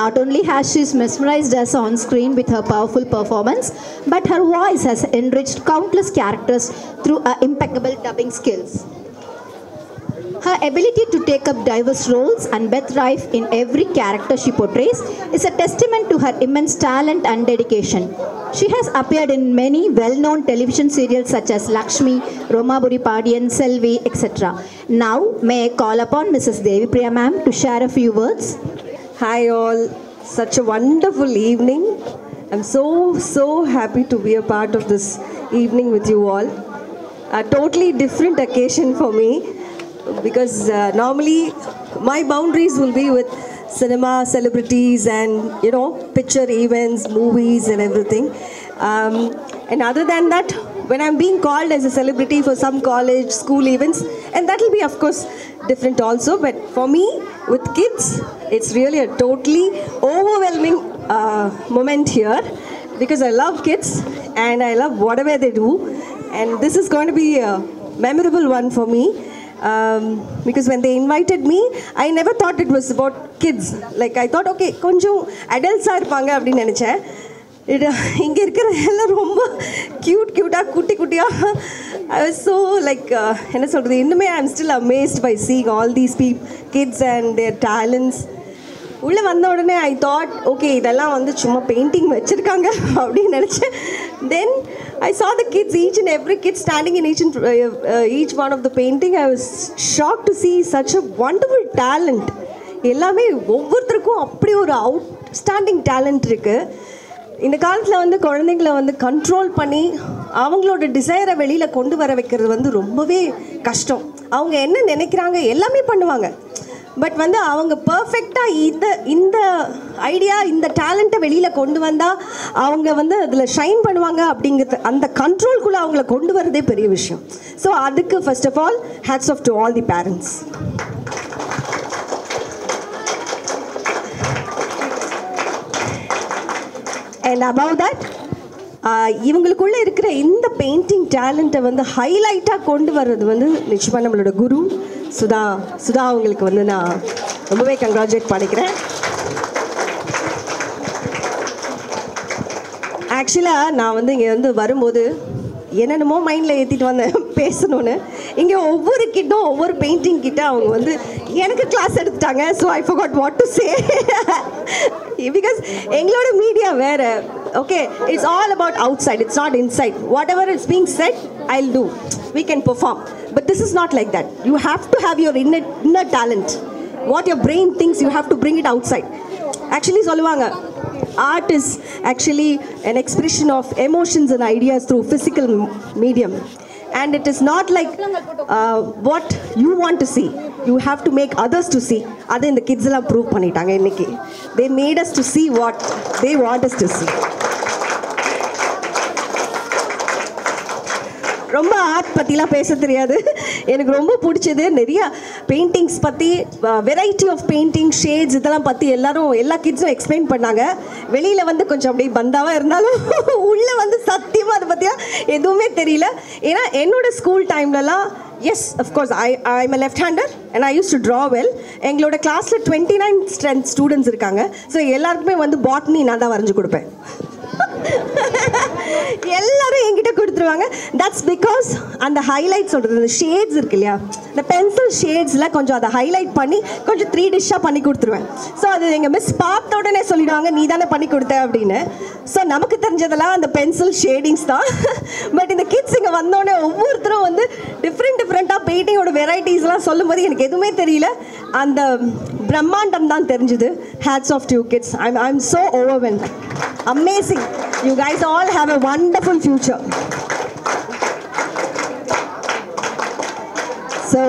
Not only has she mesmerized us on screen with her powerful performance, but her voice has enriched countless characters through her impeccable dubbing skills. Her ability to take up diverse roles and breathe life in every character she portrays is a testament to her immense talent and dedication. She has appeared in many well-known television serials such as Lakshmi, Romaburi Padiyan, Selvi, etc. Now, may I call upon Mrs. Devi Priya ma'am to share a few words. Hi all, such a wonderful evening. I'm so happy to be a part of this evening with you all. A totally different occasion for me because normally my boundaries will be with cinema, celebrities and picture events, movies and everything. And other than that, when I'm being called as a celebrity for some college, school events, and that will be of course different also, but for me, with kids, it's really a totally overwhelming moment here because I love kids and I love whatever they do, and this is going to be a memorable one for me because when they invited me, I never thought it was about kids. Like I thought, okay, konjam adults are irupanga appdi nenichen. இங்கே இருக்கிற எல்லாம் ரொம்ப க்யூட்டாக குட்டியாக I was so like என்ன சொல்கிறது, இன்னுமே I am still amazed by seeing all these kids and their talents. உள்ளே வந்த உடனே I thought, okay, இதெல்லாம் வந்து சும்மா பெயிண்டிங் வச்சுருக்காங்க அப்படின்னு நினச்சேன். Then I saw the kids, each and every kid standing in each one of the painting. I was shocked to see such a wonderful talent. எல்லாமே ஒவ்வொருத்தருக்கும் அப்படி ஒரு அவுட்ஸ்டாண்டிங் டேலண்ட் இருக்குது. இந்த காலத்தில் வந்து குழந்தைங்களை வந்து கண்ட்ரோல் பண்ணி அவங்களோட டிசைரை வெளியில் கொண்டு வர வைக்கிறது வந்து ரொம்பவே கஷ்டம். அவங்க என்ன நினைக்கிறாங்க எல்லாமே பண்ணுவாங்க, பட் வந்து அவங்க பர்ஃபெக்டாக இந்த ஐடியா இந்த டேலண்ட்டை வெளியில் கொண்டு வந்தால் அவங்க வந்து அதில் ஷைன் பண்ணுவாங்க அப்படிங்கிறது, அந்த கண்ட்ரோல்குள்ளே அவங்கள கொண்டு வரதே பெரிய விஷயம். ஸோ அதுக்கு first of all hats off to all the parents. And above that, இவங்களுக்குள்ளே இருக்கிற இந்த பெயிண்டிங் டேலண்ட்டை வந்து ஹைலைட்டாக கொண்டு வர்றது வந்து நிச்சயமாக நம்மளோட குரு சுதா அவங்களுக்கு வந்து நான் ரொம்பவே கங்க்ராச்சுலேட் பண்ணிக்கிறேன். ஆக்சுவலாக நான் வந்து இங்கே வந்து வரும்போது என்னென்னமோ மைண்டில் ஏற்றிட்டு வந்தேன் பேசணுன்னு. இங்கே ஒவ்வொரு கிட்டும் ஒவ்வொரு பெயிண்டிங் கிட்ட அவங்க வந்து எனக்கு கிளாஸ் எடுத்துட்டாங்க. So I forgot what to say because எங்களோட மீடியா வேறு. Okay, it's all about outside, it's not inside. Whatever is being said, I'll do. We can perform. But this is not like that. You have to have your inner talent. What your brain thinks, you have to bring it outside. Actually, சொல்லுவாங்க, art is actually an expression of emotions and ideas through physical medium. And it is not like what you want to see. You have to make others to see. Adha இந்த kids எல்லாம் prove பண்ணிட்டாங்க இன்னைக்கு. They made us to see what they want us to see. ரொம்ப art பற்றிலாம் பேச தெரியாது. எனக்கு ரொம்ப பிடிச்சது நிறைய பெயிண்டிங்ஸ் பற்றி, வெரைட்டி ஆஃப் பெயிண்டிங் ஷேட்ஸ் இதெல்லாம் பற்றி எல்லா கிட்ஸும் எக்ஸ்பிளைன் பண்ணாங்க. வெளியில் வந்து கொஞ்சம் அப்படியே பந்தாவாக இருந்தாலும் உள்ளே வந்து சத்தியமாக அதை பற்றியா எதுவுமே தெரியல. ஏன்னா என்னோட ஸ்கூல் டைம்லலாம் yes of course I'm a left hander and I use to draw well. எங்களோட கிளாஸில் 29 ஸ்டூடெண்ட்ஸ் இருக்காங்க. ஸோ எல்லாருக்குமே வந்து பாட்னி நான் தான் வரைஞ்சி கொடுப்பேன். எல்லாரும் என்கிட்ட கொடுத்துருவாங்க. தட்ஸ் பிகாஸ் அந்த ஹைலைட் சொல்கிறது, இந்த ஷேட்ஸ் இருக்கு இல்லையா, இந்த பென்சில் ஷேட்ஸில் கொஞ்சம் அதை ஹைலைட் பண்ணி கொஞ்சம் 3D பண்ணி கொடுத்துருவேன். ஸோ அது எங்கள் மிஸ் பார்த்த உடனே சொல்லிடுவாங்க, நீ தானே பண்ணி கொடுத்த அப்படின்னு. ஸோ நமக்கு தெரிஞ்சதெல்லாம் அந்த பென்சில் ஷேடிங்ஸ் தான். பட் இந்த கிட்ஸ் இங்கே வந்தோடனே ஒவ்வொருத்தரும் வந்து டிஃப்ரெண்ட்டாக பெயிண்டிங்கோட வெரைட்டிஸ்லாம் சொல்லும் போது எனக்கு எதுவுமே தெரியல. அந்த பிரம்மாண்டம் தான் தெரிஞ்சுது. Hats off to kids. I'm so overwhelmed. Amazing. You guys all have a wonderful future. So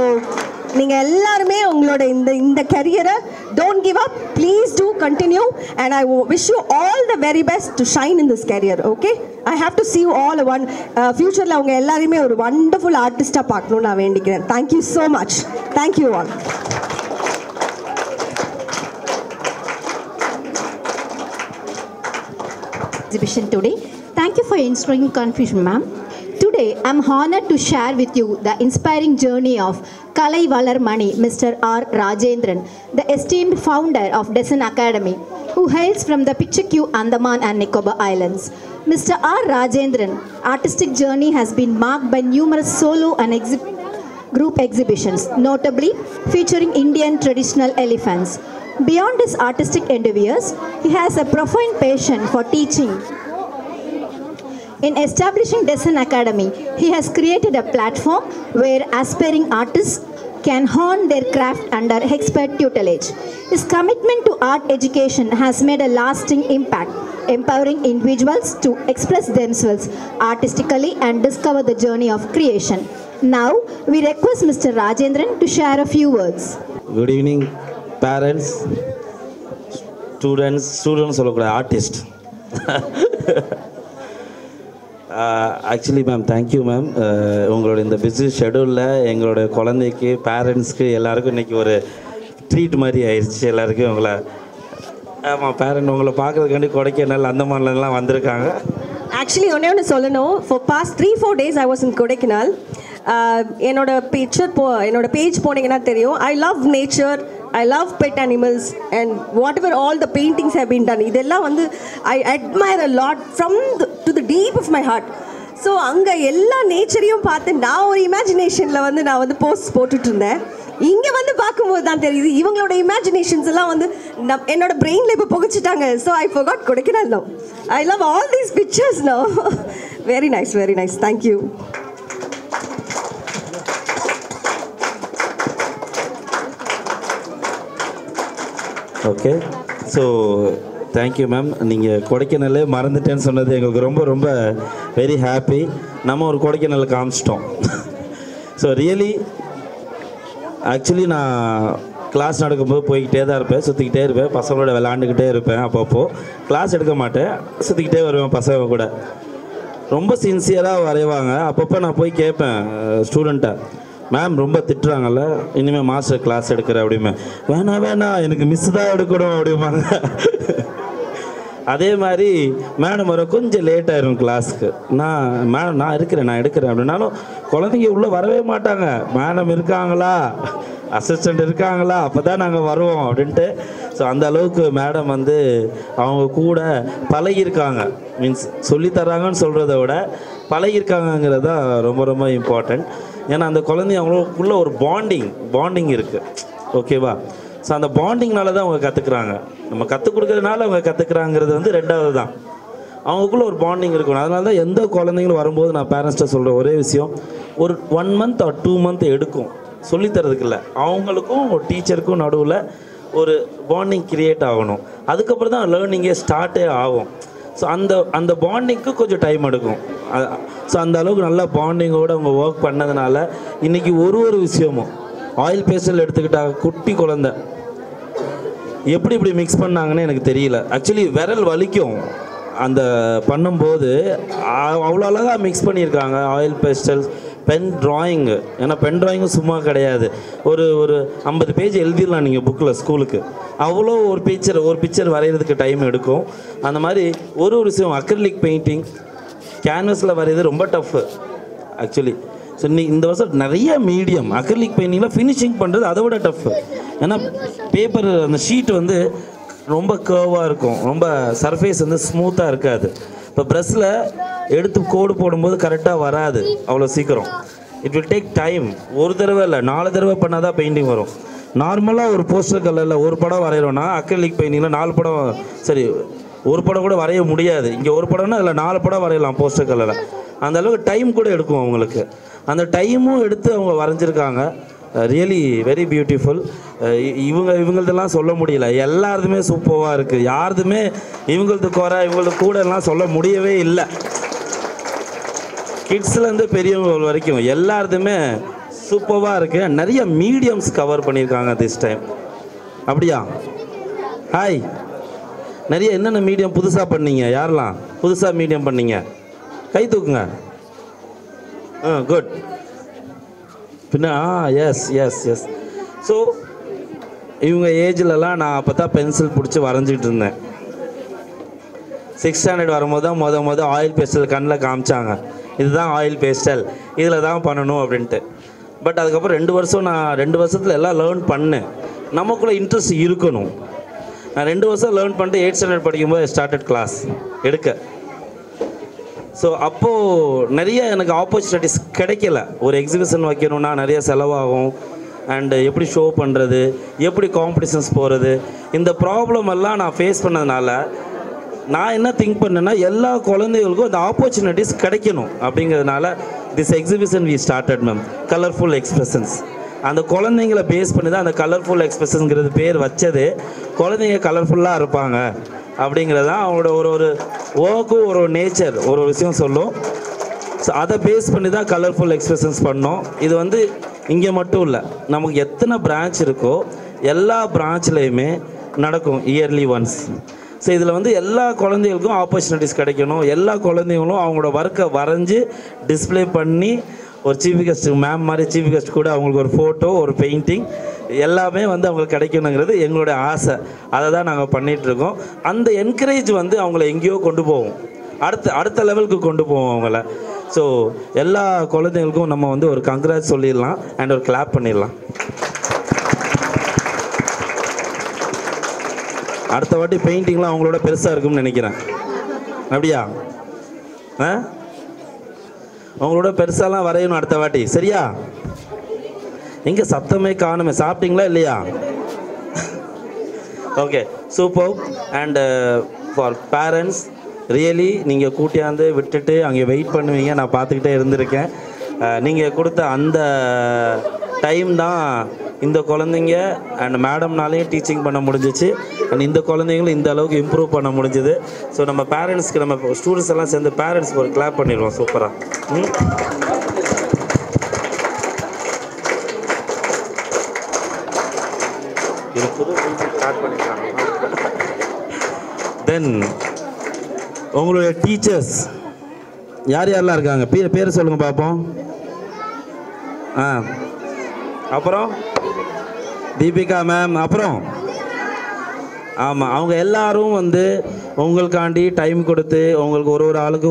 நீங்கள் எல்லாருமே உங்களோட இந்த கரியரை don't give up. Please do continue and I wish you all the very best to shine in this career. Okay? I have to see you all futureல உங்க எல்லாரையுமே ஒரு wonderful artist-ஆ பார்க்கணும்னு நான் வேண்டிக்கிறேன். Thank you so much. Thank you all. Exhibition today. Thank you for inspiring confusion, ma'am. Today, I'm honored to share with you the inspiring journey of Kalai Valar Mani, Mr. R. Rajendran, the esteemed founder of Design Academy, who who hails from the Picture Queue, Andaman and Nicobar Islands. Mr. R. Rajendran, artistic journey has been marked by numerous solo and group exhibitions, notably featuring Indian traditional elephants. Beyond his artistic endeavors, he has a profound passion for teaching. In establishing Design Academy, he has created a platform where aspiring artists can hone their craft under expert tutelage. His commitment to art education has made a lasting impact, empowering individuals to express themselves artistically and discover the journey of creation. Now, we request Mr. Rajendran to share a few words. Good evening, parents, students, artists. Actually, ma'am, thank you, ma'am. உங்களோட இந்த busy ஷெடியூலில் எங்களோட குழந்தைக்கு பேரண்ட்ஸ்க்கு எல்லாருக்கும் இன்றைக்கி ஒரு treat மாதிரி ஆயிடுச்சு. எல்லாருக்கும் உங்களை ஆமாம் பேரண்ட் உங்களை பார்க்குறதுக்காண்டி கொடைக்கானல் அந்தமான்லாம் வந்திருக்காங்க. ஆக்சுவலி ஒன்று சொல்லணும், for past 3-4 days I was in Kodaikanal. என்னோட பேஜ் போனீங்கன்னா தெரியும். I love nature, I love pet animals, and whatever all the paintings have been done, இதெல்லாம் வந்து I admire a lot to the deep of my heart. So அங்கே எல்லா நேச்சரையும் பார்த்து நான் ஒரு இமேஜினேஷனில் வந்து நான் வந்து போஸ்ட் போட்டுட்டு இருந்தேன். இங்கே வந்து பார்க்கும்போது தான் தெரியுது இவங்களோட இமேஜினேஷன்ஸ் எல்லாம் வந்து என்னோட பிரெயினில் இப்போ புகைச்சிட்டாங்க. So I forgot Kodaikanal now. I love all these pictures now. Very nice, very nice. Thank you. Okay, so thank you ma'am. நீங்கள் கொடைக்கானலே மறந்துட்டேன்னு சொன்னது எங்களுக்கு ரொம்ப ரொம்ப வெரி ஹாப்பி. நம்ம ஒரு கொடைக்கானல் காமிச்சிட்டோம். ஸோ ரியலி ஆக்சுவலி நான் கிளாஸ் நடக்கும்போது போய்கிட்டே தான் இருப்பேன், சுற்றிக்கிட்டே இருப்பேன், பசங்களோட விளாண்டுக்கிட்டே இருப்பேன். அப்பப்போ கிளாஸ் எடுக்க மாட்டேன், சுற்றிக்கிட்டே வருவேன் பசங்க கூட. ரொம்ப சின்சியராக வரைவாங்க. அப்பப்போ நான் போய் கேட்பேன் ஸ்டூடெண்ட்டை, மேம் ரொம்ப திட்டுறாங்கல்ல, இனிமேல் மாஸ்டர் கிளாஸ் எடுக்கிறேன் அப்படிமே. வேணாம் எனக்கு மிஸ் தான் எடுக்கணும் அப்படிம்பாங்க. அதே மாதிரி மேடம் வர கொஞ்சம் லேட் ஆயிரும் கிளாஸ்க்கு. மேடம் நான் எடுக்கிறேன் அப்படின்னாலும் குழந்தைங்க உள்ளே வரவே மாட்டாங்க. மேடம் இருக்காங்களா, அசிஸ்டண்ட் இருக்காங்களா, அப்போ தான் நாங்கள் வருவோம் அப்படின்ட்டு. ஸோ அந்த அளவுக்கு மேடம் வந்து அவங்க கூட பழகியிருக்காங்க. மீன்ஸ் சொல்லித்தராங்கன்னு சொல்கிறத விட பழகியிருக்காங்கங்கிறது தான் ரொம்ப ரொம்ப இம்பார்ட்டண்ட். ஏன்னா அந்த குழந்தை அவங்களுக்குள்ள ஒரு பாண்டிங் இருக்குது. ஓகேவா? ஸோ அந்த பாண்டிங்னால தான் அவங்க கற்றுக்குறாங்க. நம்ம கற்றுக் கொடுக்குறதுனால அவங்க கற்றுக்குறாங்கிறது வந்து ரெண்டாவது தான். அவங்களுக்குள்ள ஒரு பாண்டிங் இருக்கணும். அதனால தான் எந்த குழந்தைங்களும் வரும்போது நான் பேரண்ட்ஸ்ட்டை சொல்கிற ஒரே விஷயம், ஒரு 1 month or 2 month எடுக்கும் சொல்லித்தரதுக்கு இல்லை, அவங்களுக்கும் ஒரு டீச்சருக்கும் நடுவில் ஒரு பாண்டிங் க்ரியேட் ஆகணும். அதுக்கப்புறம் தான் லேர்னிங்கே ஸ்டார்ட்டே ஆகும். ஸோ அந்த பாண்டிங்க்கு கொஞ்சம் டைம் எடுக்கும். ஸோ அந்த அளவுக்கு நல்லா பாண்டிங்கோடு அவங்க ஒர்க் பண்ணதுனால இன்றைக்கி ஒரு விஷயமும் ஆயில் பேஸ்டல் எடுத்துக்கிட்டாங்க. குட்டி குழந்தை எப்படி இப்படி மிக்ஸ் பண்ணாங்கன்னு எனக்கு தெரியல. ஆக்சுவலி விரல் வலிக்கும் அந்த பண்ணும்போது. அவ்வளோ அழகாக மிக்ஸ் பண்ணியிருக்காங்க ஆயில் பேஸ்டல்ஸ், பென் ட்ராயிங்கு. ஏன்னா பென் ட்ராயிங்கும் சும்மா கிடையாது. ஒரு 50 பேஜ் எழுதிடலாம் நீங்கள் புக்கில் ஸ்கூலுக்கு. அவ்வளோ ஒரு பிக்சர் வரைகிறதுக்கு டைம் எடுக்கும். அந்த மாதிரி ஒரு விஷயம் அக்ரிலிக் பெயிண்டிங் கேன்வஸில் வரைகிறது ரொம்ப டஃப்பு ஆக்சுவலி. ஸோ இந்த வருஷம் நிறைய மீடியம் அக்ரிலிக் பெயிண்டிங்கில் ஃபினிஷிங் பண்ணுறது அதை விட டஃப்பு. ஏன்னா பேப்பர் அந்த ஷீட் வந்து ரொம்ப கர்வாக இருக்கும், ரொம்ப சர்ஃபேஸ் வந்து ஸ்மூத்தாக இருக்காது. இப்போ ப்ரெஷ்ஷில் எடுத்து கோடு போடும்போது கரெக்டாக வராது அவ்வளோ சீக்கிரம். It will take time. ஒரு தடவை இல்லை 4 தடவை பண்ணால் தான் பெயிண்டிங் வரும். நார்மலாக ஒரு போஸ்டர் கலரில் ஒரு படம் வரைகிறோன்னா அக்ரிலிக் பெயிண்டிங்கில் 4 படம், சரி ஒரு படம் கூட வரைய முடியாது. இங்கே ஒரு படம்னா அதில் 4 படம் வரையலாம் போஸ்டர் கலரில். அந்த அளவுக்கு டைம் கூட எடுக்கும் அவங்களுக்கு. அந்த டைமும் எடுத்து அவங்க வரைஞ்சிருக்காங்க. Really very beautiful. இவங்களதெல்லாம் சொல்ல முடியல, எல்லாருதுமே சூப்பராக இருக்குது. யாருதுமே இவங்களது குறை இவங்களது கூட எல்லாம் சொல்ல முடியவே இல்லை. கிட்ஸ்லேருந்து பெரியவங்க வரைக்கும் எல்லாருதுமே சூப்பராக இருக்குது. நிறைய மீடியம்ஸ் கவர் பண்ணியிருக்காங்க திஸ் டைம். அப்படியா? ஹாய், நிறைய என்னென்ன மீடியம் புதுசாக பண்ணீங்க? யாரெல்லாம் புதுசாக மீடியம் பண்ணீங்க? கை தூக்குங்க. குட். பின்ன எஸ். ஸோ இவங்க ஏஜ்லலாம் நான் அப்போ தான் பென்சில் பிடிச்சி வரைஞ்சிக்கிட்டு இருந்தேன். 6th standard வரும்போது தான் மொதல் ஆயில் பேஸ்டல் கண்ணில் காமிச்சாங்க. இதுதான் ஆயில் பேஸ்டல், இதில் தான் பண்ணணும் அப்படின்ட்டு. பட் அதுக்கப்புறம் 2 வருஷத்தில் எல்லாம் லேர்ன் பண்ணேன். நமக்குள்ளே இன்ட்ரெஸ்ட் இருக்கணும். நான் 2 வருஷம் லேர்ன் பண்ணிட்டு 8th ஸ்டாண்டர்ட் படிக்கும்போது ஸ்டார்டட் கிளாஸ் எடுக்க. ஸோ அப்போது நிறைய எனக்கு ஆப்பர்ச்சுனிட்டிஸ் கிடைக்கல. ஒரு எக்ஸிபிஷன் வைக்கணுன்னா நிறைய செலவாகும். அண்டு எப்படி ஷோ பண்ணுறது, எப்படி காம்படிஷன்ஸ் போகிறது, இந்த ப்ராப்ளம் எல்லாம் நான் ஃபேஸ் பண்ணதுனால நான் என்ன திங்க் பண்ணேன்னா எல்லா குழந்தைகளுக்கும் இந்த ஆப்பர்ச்சுனிட்டிஸ் கிடைக்கணும் அப்படிங்கிறதுனால this exhibition we started ma'am, colourful expressions. அந்த குழந்தைங்கள பேஸ் பண்ணி தான் அந்த கலர்ஃபுல் எக்ஸ்பிரஷன்ங்கிறது பேர் வச்சது. குழந்தைங்க கலர்ஃபுல்லாக இருப்பாங்க அப்படிங்கிறது தான் அவங்களோட ஒரு ஒர்க்கும் ஒரு நேச்சர் ஒரு விஷயம் சொல்லும். ஸோ அதை பேஸ் பண்ணி தான் கலர்ஃபுல் எக்ஸ்பிரஷன்ஸ் பண்ணோம். இது வந்து இங்கே மட்டும் இல்லை, நமக்கு எத்தனை பிரான்ச் இருக்கோ எல்லா பிரான்ச்லேயுமே நடக்கும் இயர்லி ஒன்ஸ். ஸோ இதில் வந்து எல்லா குழந்தைகளுக்கும் ஆப்பர்ச்சுனிட்டிஸ் கிடைக்கணும். எல்லா குழந்தைங்களும் அவங்களோட ஒர்க்கை வரைஞ்சி டிஸ்பிளே பண்ணி ஒரு சீஃப் கெஸ்ட் மேம் மாதிரி சீஃப் கெஸ்ட் கூட அவங்களுக்கு ஒரு ஃபோட்டோ, ஒரு பெயிண்டிங் எல்லாமே வந்து அவங்களுக்கு கிடைக்கணுங்கிறது எங்களுடைய ஆசை. அதை தான் நாங்கள் பண்ணிகிட்ருக்கோம். அந்த என்கரேஜ் வந்து அவங்கள எங்கேயோ கொண்டு போவோம், அடுத்த லெவலுக்கு கொண்டு போவோம் அவங்கள. ஸோ எல்லா குழந்தைங்களுக்கும் நம்ம வந்து ஒரு கங்க்ராட்ஸ் சொல்லிடலாம் அண்ட் ஒரு கிளாப் பண்ணிடலாம். அடுத்த வாட்டி பெயிண்டிங்லாம் அவங்களோட பெருசாக இருக்கும்னு நினைக்கிறேன். அப்படியா? அவங்களோட பெருசாலாம் வரையணும் அடுத்த வாட்டி, சரியா? எங்கே சத்தமே காணுமே, சாப்பிட்டீங்களா இல்லையா? Okay, super. And for parents really நீங்கள் கூட்டியாந்து விட்டுட்டு அங்கே வெயிட் பண்ணுவீங்க, நான் பார்த்துக்கிட்டே இருந்திருக்கேன். நீங்கள் கொடுத்த அந்த டைம் தான் இந்த குழந்தைங்க அண்ட் மேடம்னாலேயும் டீச்சிங் பண்ண முடிஞ்சிச்சு. அண்ட் இந்த குழந்தைங்களும் இந்த அளவுக்கு இம்ப்ரூவ் பண்ண முடிஞ்சுது. ஸோ நம்ம பேரண்ட்ஸ்க்கு, நம்ம ஸ்டூடெண்ட்ஸ் எல்லாம் சேர்ந்து பேரண்ட்ஸ்க்கு ஒரு கிளாப் பண்ணிடுவோம். சூப்பராக. தென் உங்களுடைய டீச்சர்ஸ் யார் யாரெல்லாம் இருக்காங்க? பேர் சொல்லுங்கள் பார்ப்போம். அப்புறம் தீபிகா மேம், அப்புறம் ஆமாம், அவங்க எல்லாரும் வந்து உங்களுக்காண்டி டைம் கொடுத்து உங்களுக்கு ஒரு ஆளுக்கு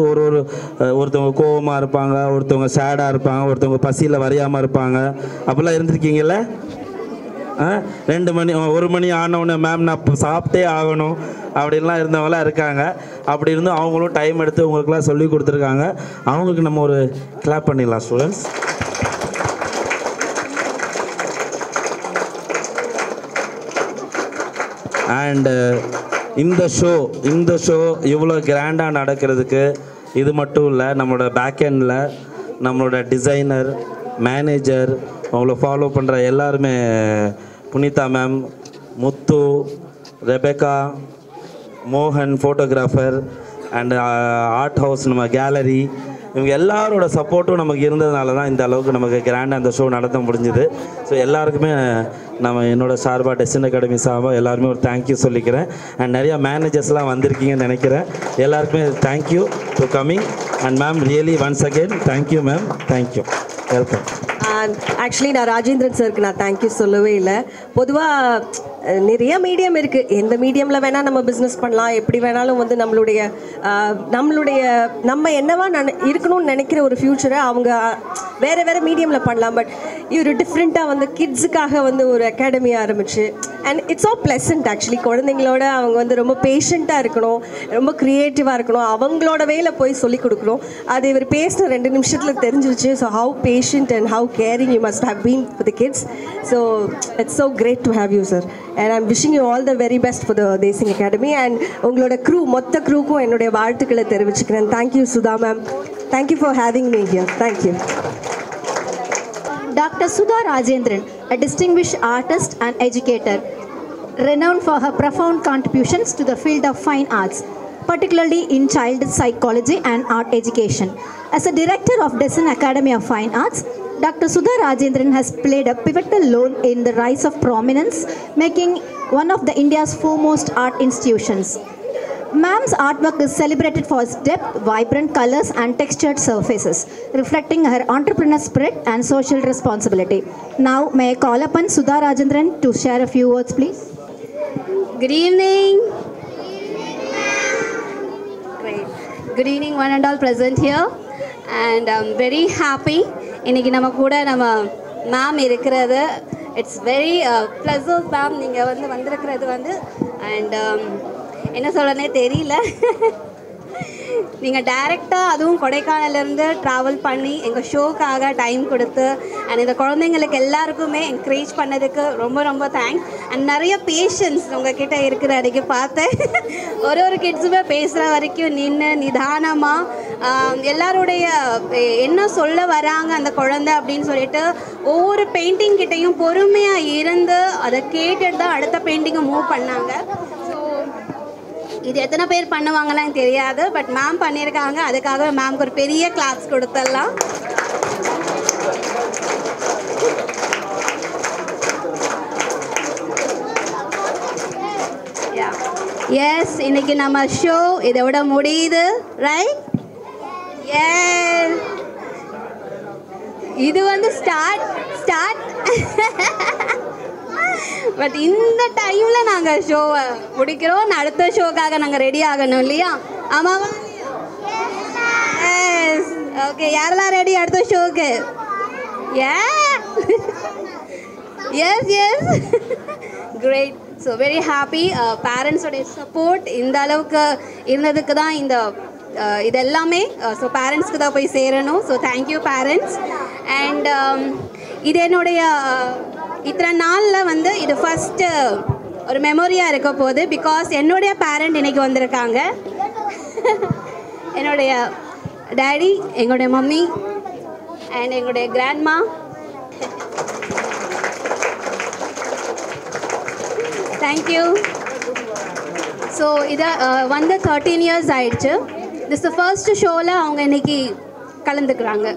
ஒருத்தவங்க கோவமாக இருப்பாங்க, ஒருத்தவங்க சேடாக இருப்பாங்க, ஒருத்தவங்க பசியில் வரையாமல் இருப்பாங்க. அப்படிலாம் இருந்திருக்கீங்கல்ல? 2 மணி 1 மணி ஆனவுடனே மேம் நான் சாப்பிட்டே ஆகணும் அப்படின்லாம் இருந்தவங்களாம் இருக்காங்க. அப்படி இருந்தும் அவங்களும் டைம் எடுத்து உங்களுக்குலாம் சொல்லி கொடுத்துருக்காங்க. அவங்களுக்கு நம்ம ஒரு கிளாப் பண்ணிடலாம் ஸ்டூடெண்ட்ஸ். அண்டு இந்த ஷோ இவ்வளோ கிராண்டாக நடக்கிறதுக்கு இது மட்டும் இல்லை, நம்மளோட பேக்எண்டில் நம்மளோட டிசைனர், மேனேஜர், அவங்கள ஃபாலோ பண்ணுற எல்லாருமே, புனிதா மேம், முத்து, ரெபேக்கா, மோகன் ஃபோட்டோகிராஃபர், அண்டு ஆர்ட் ஹவுஸ், நம்ம கேலரி, இவங்க எல்லாரோட சப்போர்ட்டும் நமக்கு இருந்ததுனால தான் இந்த அளவுக்கு நமக்கு கிராண்டாக அந்த ஷோ நடத்த முடிஞ்சுது. ஸோ எல்லாருக்குமே நம்ம என்னோடய சார்பாக டெஸ்டின் அகாடமி சார்பாக எல்லாருமே ஒரு தேங்க்யூ சொல்லிக்கிறேன். அண்ட் நிறையா மேனேஜர்ஸ்லாம் வந்திருக்கீங்கன்னு நினைக்கிறேன். எல்லாருக்குமே thank you to coming. And ma'am really once again thank you ma'am, thank you, welcome. Actually நான் ராஜேந்திரன் சாருக்கு நான் தேங்க்யூ சொல்லவே இல்லை. பொதுவாக நிறைய மீடியம் இருக்குது, எந்த மீடியமில் வேணால் நம்ம பிஸ்னஸ் பண்ணலாம், எப்படி வேணாலும் வந்து நம்ம என்னவா இருக்கணும்னு நினைக்கிற ஒரு ஃப்யூச்சரை அவங்க வேறு மீடியமில் பண்ணலாம். பட் இவர் டிஃப்ரெண்ட்டாக வந்து கிட்ஸுக்காக வந்து ஒரு அகாடமி ஆரம்பிச்சு, and it's all pleasant. Actually குழந்தைங்களோட அவங்க வந்து ரொம்ப பேஷண்ட்டாக இருக்கணும், ரொம்ப க்ரியேட்டிவாக இருக்கணும், அவங்களோட வேலை போய் சொல்லிக் கொடுக்கணும். அது இவர் பேசின 2 நிமிஷத்தில் தெரிஞ்சிருச்சு. So how patient and how caring you must have been for the kids. So it's so great to have you, sir, and I'm wishing you all the very best for the Desing Academy. And ungaloda crew motta crew ku ennoda vaalthukala therivichikren. Thank you Sudha ma'am, thank you for having me here. Thank you. Dr. Sudha Rajendran, a distinguished artist and educator, renowned for her profound contributions to the field of fine arts, particularly in child psychology and art education. As a director of Desing Academy of Fine Arts, Dr. Sudha Rajendran has played a pivotal role in the rise of prominence, making one of the India's foremost art institutions. Ma'am's artwork is celebrated for its depth, vibrant colors and textured surfaces, reflecting her entrepreneur spirit and social responsibility. Now, may I call upon Sudha Rajendran to share a few words, please. Good evening. Great. Good evening, one and all present here. And I'm very happy. இன்னைக்கு நம்ம கூட நம்ம ma'am இருக்கிறது it's very pleasure ma'am நீங்கள் வந்திருக்கிறது and என்ன சொல்லனே தெரியல. நீங்கள் டைரெக்டாக அதுவும் கொடைக்கானலேருந்து ட்ராவல் பண்ணி எங்கள் ஷோக்காக டைம் கொடுத்து அண்ட் இந்த குழந்தைங்களுக்கு எல்லாருக்குமே என்கரேஜ் பண்ணதுக்கு ரொம்ப ரொம்ப தேங்க்ஸ். அண்ட் நிறைய பேஷன்ஸ் உங்ககிட்ட இருக்கிற அன்றைக்கி பார்த்தேன். ஒரு கிட்ஸுமே பேசுகிற வரைக்கும் நின்று நிதானமாக எல்லாருடைய என்ன சொல்ல வராங்க அந்த குழந்தை அப்படின்னு சொல்லிட்டு ஒவ்வொரு பெயிண்டிங் கிட்டையும் பொறுமையாக இருந்து அதை கேட்டுட்டு தான் அடுத்த பெயிண்டிங்கை மூவ் பண்ணாங்க. இது எத்தனை பேர் பண்ணுவாங்கலாம் தெரியாது, பட் மேம் பண்ணியிருக்காங்க. அதுக்காக மேம்க்கு ஒரு பெரிய கிளாப்ஸ் கொடுத்துடலாம். எஸ், இன்னைக்கு நம்ம ஷோ இதோட முடியுது, ரைட்? எஸ், இது ஸ்டார்ட் பட் இந்த டைமில் நாங்கள் ஷோவை முடிக்கிறோம். அடுத்த ஷோக்காக நாங்கள் ரெடி ஆகணும் இல்லையா? ஆமாவா? S, okay. யாரெல்லாம் ரெடி அடுத்த ஷோக்கு? Yes great. So very happy. பேரண்ட்ஸோடைய சப்போர்ட் இந்த அளவுக்கு இருந்ததுக்கு தான் இது எல்லாமே. ஸோ பேரண்ட்ஸ்க்கு தான் போய் சேரணும். So thank you parents. அண்ட் இது என்னுடைய இத்தனை நாளில் இது ஃபஸ்ட்டு ஒரு மெமோரியாக இருக்க போகுது. பிகாஸ் என்னுடைய பேரண்ட் இன்றைக்கி வந்திருக்காங்க. என்னுடைய டேடி, எங்களுடைய மம்மி அண்ட் எங்களுடைய கிராண்ட்மா. தேங்க்யூ. ஸோ இதை 13 இயர்ஸ் ஆயிடுச்சு. திஸ் ஃபர்ஸ்ட் ஷோவில் அவங்க இன்றைக்கி கலந்துக்கிறாங்க.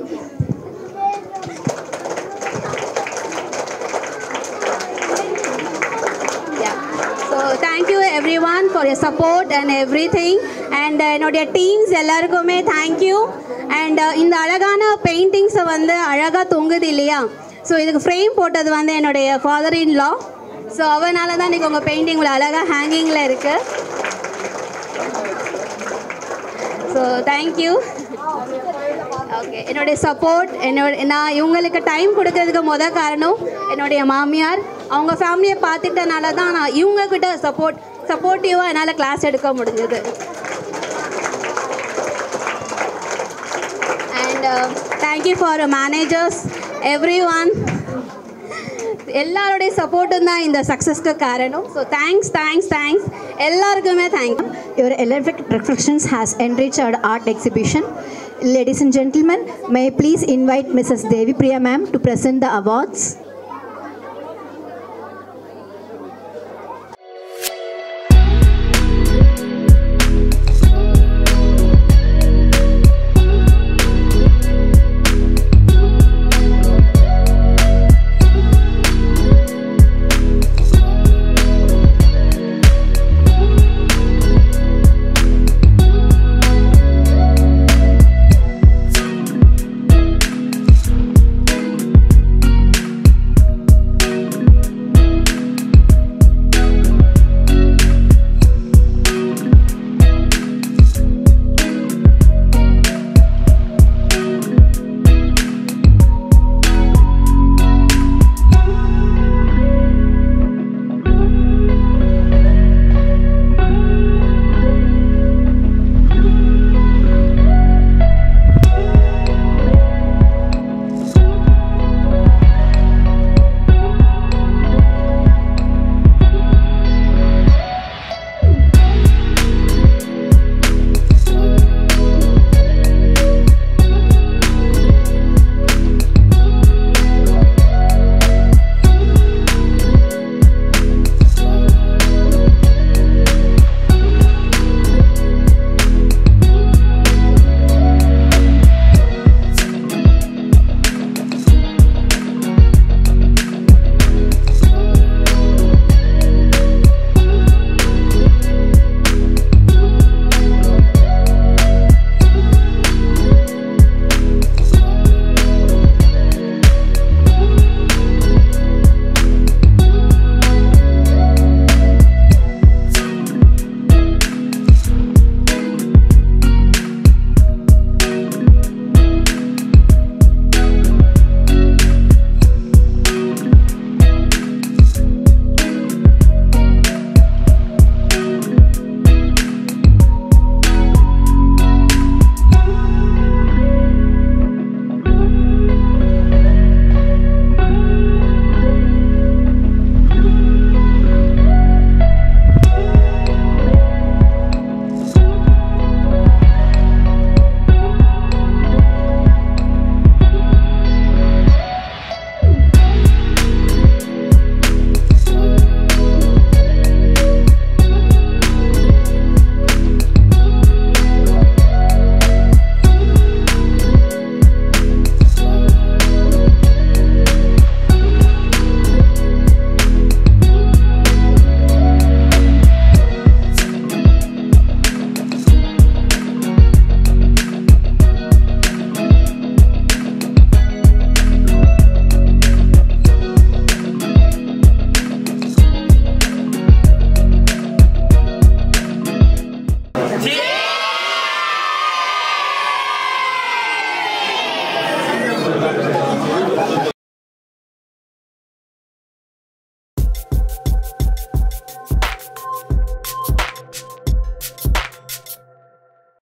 Thank you everyone for your support and everything. And என்னுடைய டீம்ஸ் எல்லாருக்குமே தேங்க்யூ. அண்ட் இந்த அழகான பெயிண்டிங்ஸை அழகாக தொங்குது இல்லையா? ஸோ இதுக்கு ஃப்ரேம் போட்டது என்னுடைய ஃபாதர் இன் லா. ஸோ அவனால தான் இன்றைக்கி உங்கள் பெயிண்டிங் அழகாக ஹேங்கிங்கில் இருக்குது. So thank you. ஓகே, என்னுடைய சப்போர்ட் நான் இவங்களுக்கு டைம் கொடுக்கறதுக்கு காரணம் என்னுடைய மாமியார். அவங்க ஃபேமிலியை பார்த்துட்டனால தான் நான் இவங்கக்கிட்ட சப்போர்ட்டிவாக என்னால் கிளாஸ் எடுக்க முடிஞ்சது. And thank you for managers every one. எல்லாருடைய சப்போர்ட்டும் தான் இந்த சக்ஸஸ்க்கு காரணம். ஸோ தேங்க்ஸ் எல்லாருக்குமே thank you. Your electric reflections has enriched our art exhibition. Ladies and gentlemen, may I please invite Mrs. Devi Priya ma'am to present the awards.